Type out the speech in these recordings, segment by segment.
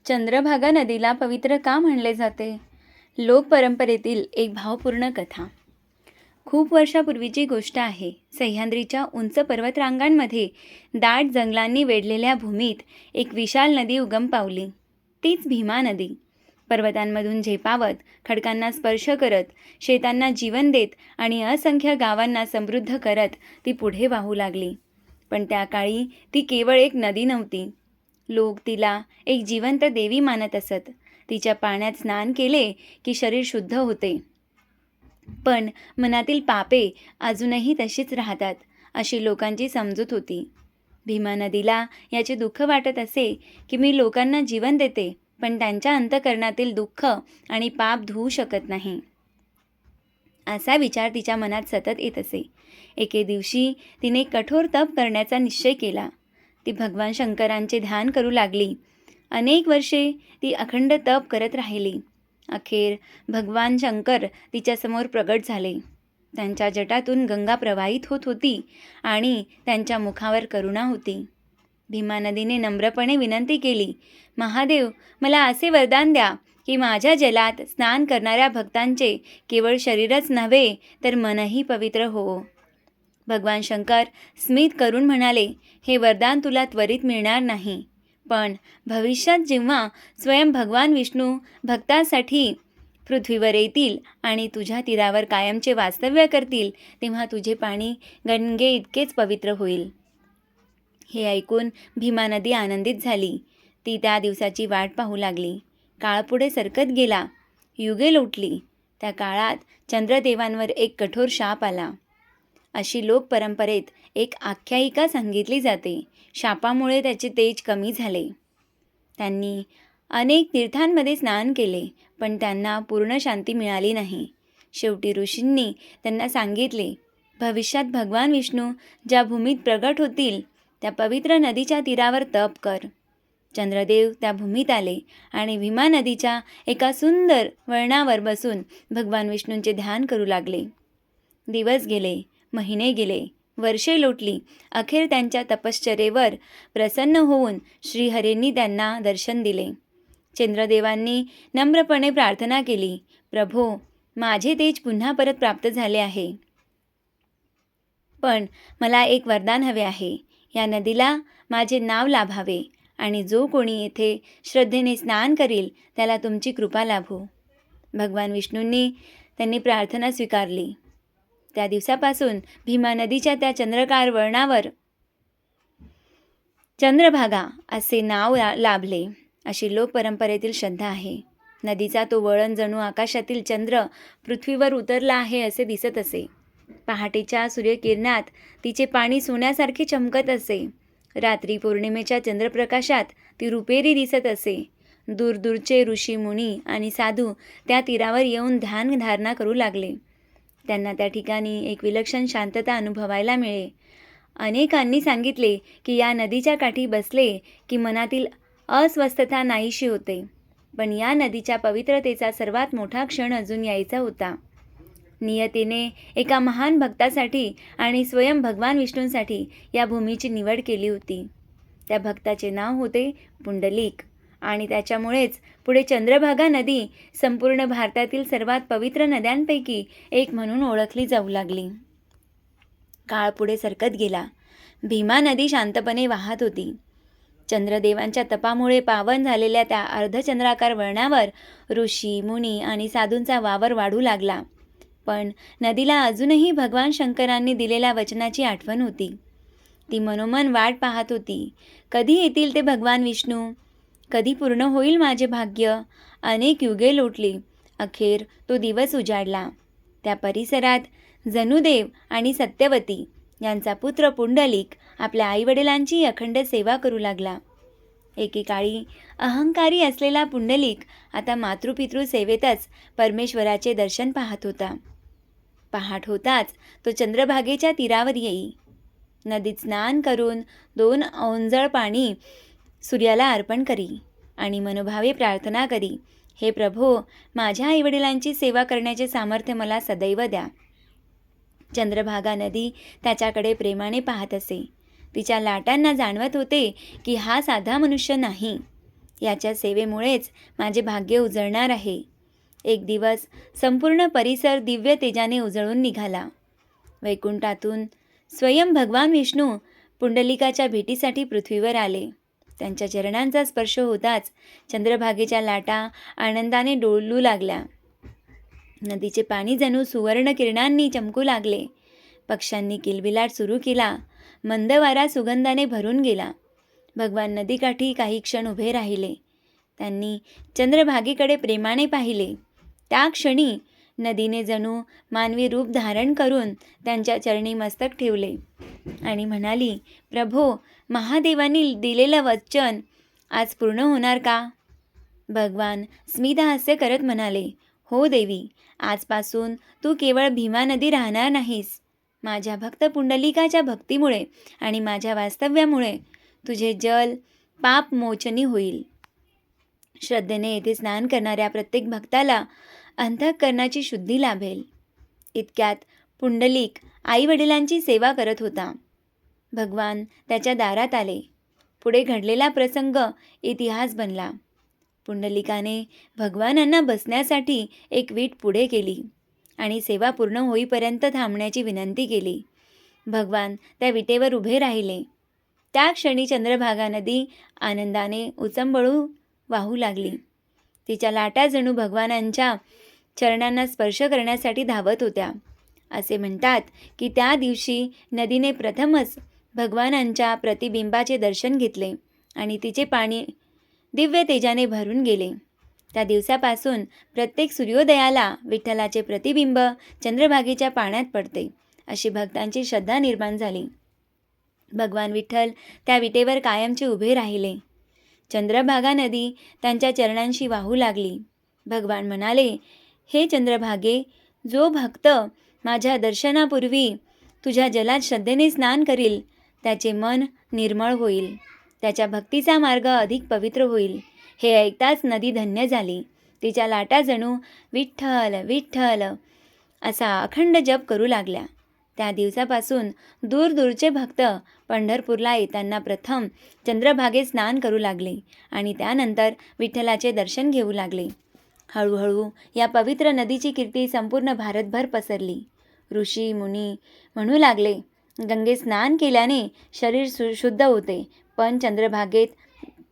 चंद्रभागा नदीला पवित्र का म्हणले जाते? लोकपरंपरेतील एक भावपूर्ण कथा. खूप वर्षापूर्वीची गोष्ट आहे. सह्याद्रीच्या उंच पर्वतरांगांमध्ये दाट जंगलांनी वेढलेल्या भूमीत एक विशाल नदी उगम पावली. तीच भीमा नदी. पर्वतांमधून झेपावत, खडकांना स्पर्श करत, शेतांना जीवन देत आणि असंख्य गावांना समृद्ध करत ती पुढे वाहू लागली. पण त्या काळी ती केवळ एक नदी नव्हती. लोक तिला एक जिवंत देवी मानत असत. तिच्या पाण्यात स्नान केले की शरीर शुद्ध होते, पण मनातील पापे अजूनही तशीच राहतात, अशी लोकांची समजूत होती. भीमा नदीला याचे दुःख वाटत असे की मी लोकांना जीवन देते, पण त्यांच्या अंतःकरणातील दुःख आणि पाप धुवू शकत नाही. असा विचार तिच्या मनात सतत येत असे. एके दिवशी तिने कठोर तप करण्याचा निश्चय केला. ती भगवान शंकरांचे ध्यान करू लागली. अनेक वर्षे ती अखंड तप करत राहिली. अखेर भगवान शंकर तिच्यासमोर प्रगट झाले. त्यांच्या जटातून गंगा प्रवाहित होत होती आणि त्यांच्या मुखावर करुणा होती. भीमा नदीने नम्रपणे विनंती केली, महादेव, मला असे वरदान द्या की माझ्या जलात स्नान करणाऱ्या भक्तांचे केवळ शरीरच नव्हे तर मनही पवित्र हो. भगवान शंकर स्मित करून म्हणाले, हे वरदान तुला त्वरित मिळणार नाही, पण भविष्यात जेव्हा स्वयं भगवान विष्णू भक्तासाठी पृथ्वीवर येतील आणि तुझ्या तीरावर कायमचे वास्तव्य करतील, तेव्हा तुझे पाणी गंगे इतकेच पवित्र होईल. हे ऐकून भीमा नदी आनंदित झाली. ती त्या दिवसाची वाट पाहू लागली. काळ पुढे सरकत गेला. युगे लोटली. त्या काळात चंद्रदेवांवर एक कठोर शाप आला. अशी लोकपरंपरेत एक आख्यायिका सांगितली जाते. शापामुळे त्याचे तेज कमी झाले. त्यांनी अनेक तीर्थांमध्ये स्नान केले, पण त्यांना पूर्ण शांती मिळाली नाही. शेवटी ऋषींनी त्यांना सांगितले, भविष्यात भगवान विष्णू ज्या भूमीत प्रगट होतील त्या पवित्र नदीच्या तीरावर तप कर. चंद्रदेव त्या भूमीत आले आणि भीमा नदीच्या एका सुंदर वळणावर बसून भगवान विष्णूंचे ध्यान करू लागले. दिवस गेले, महिने गेले, वर्षे लोटली. अखेर त्यांच्या तपश्चर्येवर प्रसन्न होऊन श्रीहरींनी त्यांना दर्शन दिले. चंद्रदेवांनी नम्रपणे प्रार्थना केली, प्रभो, माझे तेज पुन्हा परत प्राप्त झाले आहे, पण मला एक वरदान हवे आहे. या नदीला माझे नाव लाभावे आणि जो कोणी येथे श्रद्धेने स्नान करील त्याला तुमची कृपा लाभो. भगवान विष्णूंनी त्यांनी प्रार्थना स्वीकारली. त्या दिवसापासून भीमा नदीच्या त्या चंद्रकार वळणावर चंद्रभागा असे नाव लाभले, अशी लोकपरंपरेतील श्रद्धा आहे. नदीचा तो वळण जणू आकाशातील चंद्र पृथ्वीवर उतरला आहे असे दिसत असे. पहाटेच्या सूर्यकिरणात तिचे पाणी सोन्यासारखे चमकत असे. रात्री पौर्णिमेच्या चंद्रप्रकाशात ती रुपेरी दिसत असे. दूरदूरचे ऋषी मुनी आणि साधू त्या तीरावर येऊन ध्यान धारणा करू लागले. त्यांना त्या ठिकाणी एक विलक्षण शांतता अनुभवायला मिळे. अनेकांनी सांगितले की या नदीच्या काठी बसले की मनातील अस्वस्थता नाहीशी होते. पण या नदीच्या पवित्रतेचा सर्वात मोठा क्षण अजून यायचा होता. नियतीने एका महान भक्तासाठी आणि स्वयं भगवान विष्णूंसाठी या भूमीची निवड केली होती. त्या भक्ताचे नाव होते पुंडलिक आणि त्याच्यामुळेच पुढे चंद्रभागा नदी संपूर्ण भारतातील सर्वात पवित्र नद्यांपैकी एक म्हणून ओळखली जाऊ लागली. काळ पुढे सरकत गेला. भीमा नदी शांतपणे वाहत होती. चंद्रदेवांच्या तपामुळे पावन झालेल्या त्या अर्धचंद्राकार वळणावर ऋषी, मुनी आणि साधूंचा वावर वाढू लागला. पण नदीला अजूनही भगवान शंकरांनी दिलेल्या वचनाची आठवण होती. ती मनोमन वाट पाहत होती. कधी येतील ते भगवान विष्णू? कधी पूर्ण होईल माझे भाग्य? अनेक युगे लोटली. अखेर तो दिवस उजाडला. त्या परिसरात जनुदेव आणि सत्यवती यांचा पुत्र पुंडलिक आपल्या आईवडिलांची अखंड सेवा करू लागला. एकेकाळी अहंकारी असलेला पुंडलिक आता मातृपितृ सेवेतच परमेश्वराचे दर्शन पाहत होता. पहाट होताच तो चंद्रभागेच्या तीरावर येई. नदीत स्नान करून 2 ओंजळ पाणी सूर्याला अर्पण करी आणि मनोभावे प्रार्थना करी, हे प्रभो, माझ्या आईवडिलांची सेवा करण्याचे सामर्थ्य मला सदैव द्या. चंद्रभागा नदी त्याच्याकडे प्रेमाने पाहत असे. तिच्या लाटांना जाणवत होते की हा साधा मनुष्य नाही. याच्या सेवेमुळेच माझे भाग्य उजळणार आहे. एक दिवस संपूर्ण परिसर दिव्य तेजाने उजळून निघाला. वैकुंठातून स्वयं भगवान विष्णू पुंडलिकाच्या भेटीसाठी पृथ्वीवर आले. त्यांच्या चरणांचा स्पर्श होताच चंद्रभागेच्या लाटा आनंदाने डोलू लागल्या. नदीचे पाणी जणू सुवर्ण किरणांनी चमकू लागले. पक्ष्यांनी किलबिलाट सुरू केला. मंद वारा सुगंधाने भरून गेला. भगवान नदीकाठी काही क्षण उभे राहिले. त्यांनी चंद्रभागेकडे प्रेमाने पाहिले. त्या क्षणी नदीने जणू मानवी रूप धारण करून त्यांच्या चरणी मस्तक ठेवले आणि म्हणाली, प्रभो, महादेवांनी दिलेलं वचन आज पूर्ण होणार का? भगवान स्मितहास्य करत म्हणाले, हो देवी, आजपासून तू केवळ भीमा नदी राहणार नाहीस. माझ्या भक्त पुंडलिकाच्या भक्तीमुळे आणि माझ्या वास्तव्यामुळे तुझे जल पाप मोचनी होईल. श्रद्धेने येथे स्नान करणाऱ्या प्रत्येक भक्ताला अंतःकरणाची शुद्धी लाभेल. इतक्यात पुंडलिक आईवडिलांची सेवा करत होता. भगवान त्याच्या दारात आले. पुढे घडलेला प्रसंग इतिहास बनला. पुंडलिकाने भगवानांना बसण्यासाठी एक वीट पुढे केली आणि सेवा पूर्ण होईपर्यंत थांबण्याची विनंती केली. भगवान त्या विटेवर उभे राहिले. त्या क्षणी चंद्रभागा नदी आनंदाने उचंबळू वाहू लागली. तिच्या लाटा जणू भगवानांच्या चरणांना स्पर्श करण्यासाठी धावत होत्या. असे म्हणतात की त्या दिवशी नदीने प्रथमच भगवानांच्या प्रतिबिंबाचे दर्शन घेतले आणि तिचे पाणी दिव्य तेजाने भरून गेले. त्या दिवसापासून प्रत्येक सूर्योदयाला विठ्ठलाचे प्रतिबिंब चंद्रभागेच्या पाण्यात पडते, अशी भक्तांची श्रद्धा निर्माण झाली. भगवान विठ्ठल त्या विटेवर कायमचे उभे राहिले. चंद्रभागा नदी त्यांच्या चरणांशी वाहू लागली. भगवान म्हणाले, हे चंद्रभागे, जो भक्त माझ्या दर्शनापूर्वी तुझ्या जलात श्रद्धेने स्नान करील त्याचे मन निर्मळ होईल. त्याच्या भक्तीचा मार्ग अधिक पवित्र होईल. हे ऐकताच नदी धन्य झाली. तिच्या लाटा जणू विठ्ठल विठ्ठल असा अखंड जप करू लागल्या. त्या दिवसापासून दूरदूरचे भक्त पंढरपूरला येताना प्रथम चंद्रभागेत स्नान करू लागले आणि त्यानंतर विठ्ठलाचे दर्शन घेऊ लागले. हळूहळू या पवित्र नदीची कीर्ती संपूर्ण भारतभर पसरली. ऋषी मुनी म्हणू लागले, गंगेत स्नान केल्याने शरीर शुद्ध होते, पण चंद्रभागेत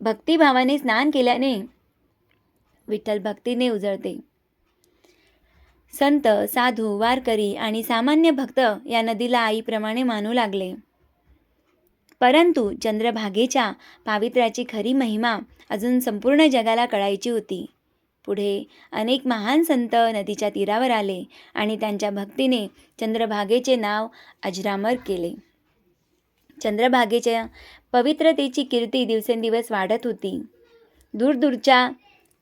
भक्तिभावाने स्नान केल्याने विठ्ठल भक्तीने उजळते. संत, साधू, वारकरी आणि सामान्य भक्त या नदीला आईप्रमाणे मानू लागले. परंतु चंद्रभागेच्या पावित्र्याची खरी महिमा अजून संपूर्ण जगाला कळायची होती. पुढे अनेक महान संत नदीच्या तीरावर आले आणि त्यांच्या भक्तीने चंद्रभागेचे नाव अजरामर केले. चंद्रभागेच्या पवित्रतेची कीर्ती दिवसेंदिवस वाढत होती. दूरदूरच्या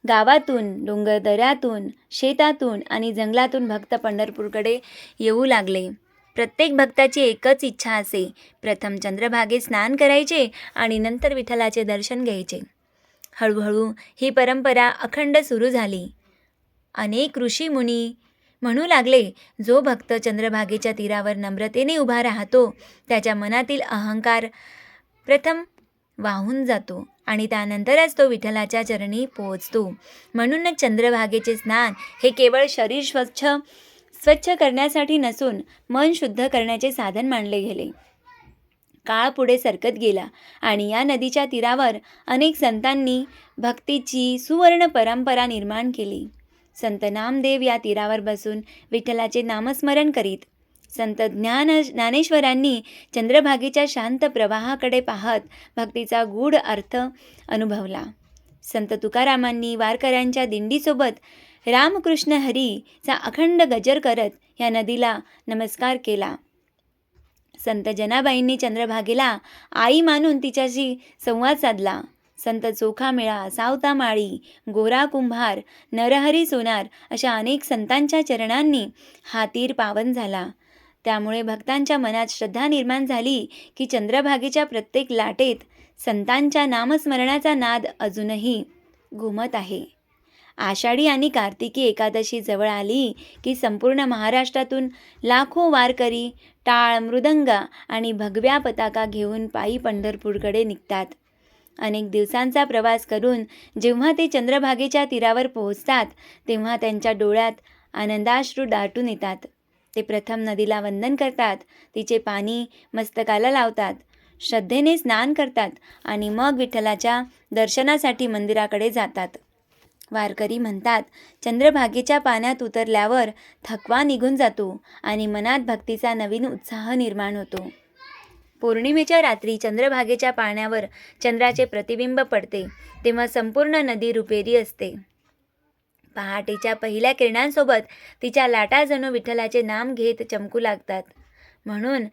गावातून, डोंगरदऱ्यातून, शेतातून आणि जंगलातून भक्त पंढरपूरकडे येऊ लागले. प्रत्येक भक्ताची एकच इच्छा असे, प्रथम चंद्रभागेत स्नान करायचे आणि नंतर विठ्ठलाचे दर्शन घ्यायचे. हळूहळू ही परंपरा अखंड सुरू झाली. अनेक ऋषी मुनी म्हणू लागले, जो भक्त चंद्रभागेच्या तीरावर नम्रतेने उभा राहतो त्याच्या मनातील अहंकार प्रथम वाहून जातो आणि त्यानंतरच तो विठ्ठलाच्या चरणी पोहोचतो. म्हणूनच चंद्रभागेचे स्नान हे केवळ शरीर स्वच्छ करण्यासाठी नसून मन शुद्ध करण्याचे साधन मानले गेले. काळ पुढे सरकत गेला आणि या नदीच्या तीरावर अनेक संतांनी भक्तीची सुवर्ण परंपरा निर्माण केली. संत नामदेव या तीरावर बसून विठ्ठलाचे नामस्मरण करीत. संत ज्ञानेश्वरांनी चंद्रभागेच्या शांत प्रवाहाकडे पाहत भक्तीचा गूढ अर्थ अनुभवला. संत तुकारामांनी वारकऱ्यांच्या दिंडीसोबत रामकृष्ण हरीचा अखंड गजर करत या नदीला नमस्कार केला. संत जनाबाईंनी चंद्रभागेला आई मानून तिच्याशी संवाद साधला. संत चोखामेळा, सावता माळी, गोरा कुंभार, नरहरी सोनार अशा अनेक संतांच्या चरणांनी हा तीर पावन झाला. त्यामुळे भक्तांच्या मनात श्रद्धा निर्माण झाली की चंद्रभागेच्या प्रत्येक लाटेत संतांच्या नामस्मरणाचा नाद अजूनही घुमत आहे. आषाढी आणि कार्तिकी एकादशी जवळ आली की संपूर्ण महाराष्ट्रातून लाखो वारकरी टाळ, मृदंग आणि भगव्या पताका घेऊन पायी पंढरपूरकडे निघतात. अनेक दिवसांचा प्रवास करून जेव्हा ते चंद्रभागेच्या तीरावर पोहोचतात तेव्हा त्यांच्या डोळ्यात आनंदाश्रू दाटून येतात. ते प्रथम नदीला वंदन करतात, तिचे पाणी मस्तकाला लावतात, श्रद्धेने स्नान करतात आणि मग विठ्ठलाच्या दर्शनासाठी मंदिराकडे जातात. वारकरी म्हणतात, चंद्रभागेच्या पाण्यात उतरल्यावर थकवा निघून जातो आणि मनात भक्तीचा नवीन उत्साह निर्माण होतो. पौर्णिमेच्या रात्री चंद्रभागेच्या पाण्यावर चंद्राचे प्रतिबिंब पडते तेव्हा संपूर्ण नदी रुपेरी असते. पहाटेच्या पहिल्या किरणांसोबत तिच्या लाटा जणू विठ्ठलाचे नाम घेत चमकू लागतात. म्हणून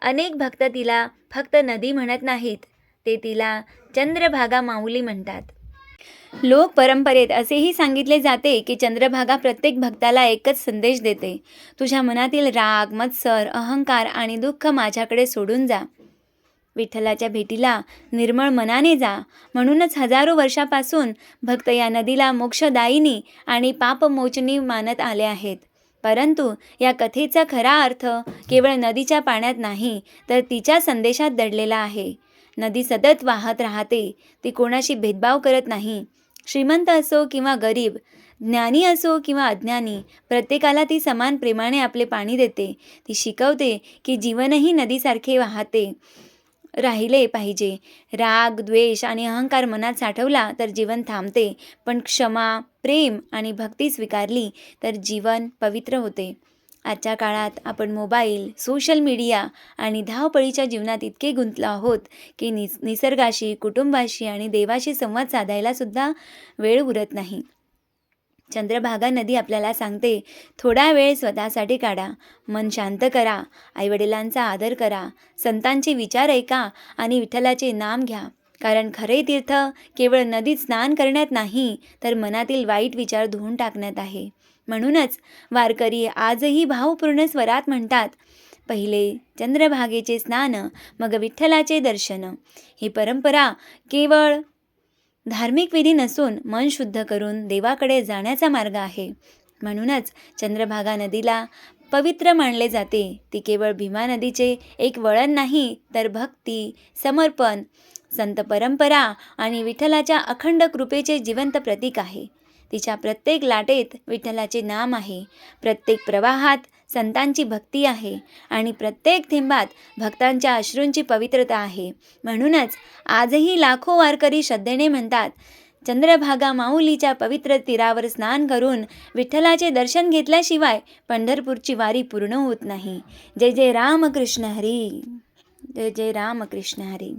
अनेक भक्त तिला फक्त नदी म्हणत नाहीत, ते तिला चंद्रभागा माऊली म्हणतात. लोक परंपरेत असेही सांगितले जाते की चंद्रभागा प्रत्येक भक्ताला एकच संदेश देते, तुझ्या मनातील राग, मत्सर, अहंकार आणि दुःख माझ्याकडे सोडून जा. विठ्ठलाच्या भेटीला निर्मळ मनाने जा. म्हणूनच हजारो वर्षापासून भक्त या नदीला मोक्षदायिनी आणि पापमोचनी मानत आले आहेत. परंतु या कथेचा खरा अर्थ केवळ नदीच्या पाण्यात नाही, तर तिच्या संदेशात दडलेला आहे. नदी सतत वाहत राहते, ती कोणाशी भेदभाव करत नाही. श्रीमंत असो किंवा गरीब, ज्ञानी असो किंवा अज्ञानी, प्रत्येकाला ती समान प्रेमाने आपले पाणी देते. ती शिकवते की जीवनही नदीसारखे वाहते राहिले पाहिजे. राग, द्वेष आणि अहंकार मनात साठवला तर जीवन थांबते, पण क्षमा, प्रेम आणि भक्ती स्वीकारली तर जीवन पवित्र होते. आजच्या काळात आपण मोबाईल, सोशल मीडिया आणि धावपळीच्या जीवनात इतके गुंतलो आहोत की निसर्गाशी, कुटुंबाशी आणि देवाशी संवाद साधायला सुद्धा वेळ उरत नाही. चंद्रभागा नदी आपल्याला सांगते, थोडा वेळ स्वतःसाठी काढा, मन शांत करा, आईवडिलांचा आदर करा, संतांचे विचार ऐका आणि विठ्ठलाचे नाम घ्या. कारण खरे तीर्थ केवळ नदीत स्नान करण्यात नाही, तर मनातील वाईट विचार धुवून टाकण्यात आहे. म्हणूनच वारकरी आजही भावपूर्ण स्वरात म्हणतात, पहिले चंद्रभागेचे स्नान, मग विठ्ठलाचे दर्शन. ही परंपरा केवळ धार्मिक विधी नसून मन शुद्ध करून देवाकडे जाण्याचा मार्ग आहे. म्हणूनच चंद्रभागा नदीला पवित्र मानले जाते. ती केवळ भीमा नदीचे एक वळण नाही, तर भक्ती, समर्पण, संत परंपरा आणि विठ्ठलाच्या अखंड कृपेचे जिवंत प्रतीक आहे. तिच्या प्रत्येक लाटेत विठ्ठलाचे नाम आहे, प्रत्येक प्रवाहात संतांची भक्ती आहे आणि प्रत्येक थेंबात भक्तांच्या अश्रूंची पवित्रता आहे. म्हणूनच आजही लाखो वारकरी श्रद्धेने म्हणतात, चंद्रभागा माऊलीच्या पवित्र तीरावर स्नान करून विठ्ठलाचे दर्शन घेतल्याशिवाय पंढरपूरची वारी पूर्ण होत नाही. जय जय रामकृष्ण हरी. जय जय रामकृष्ण हरी.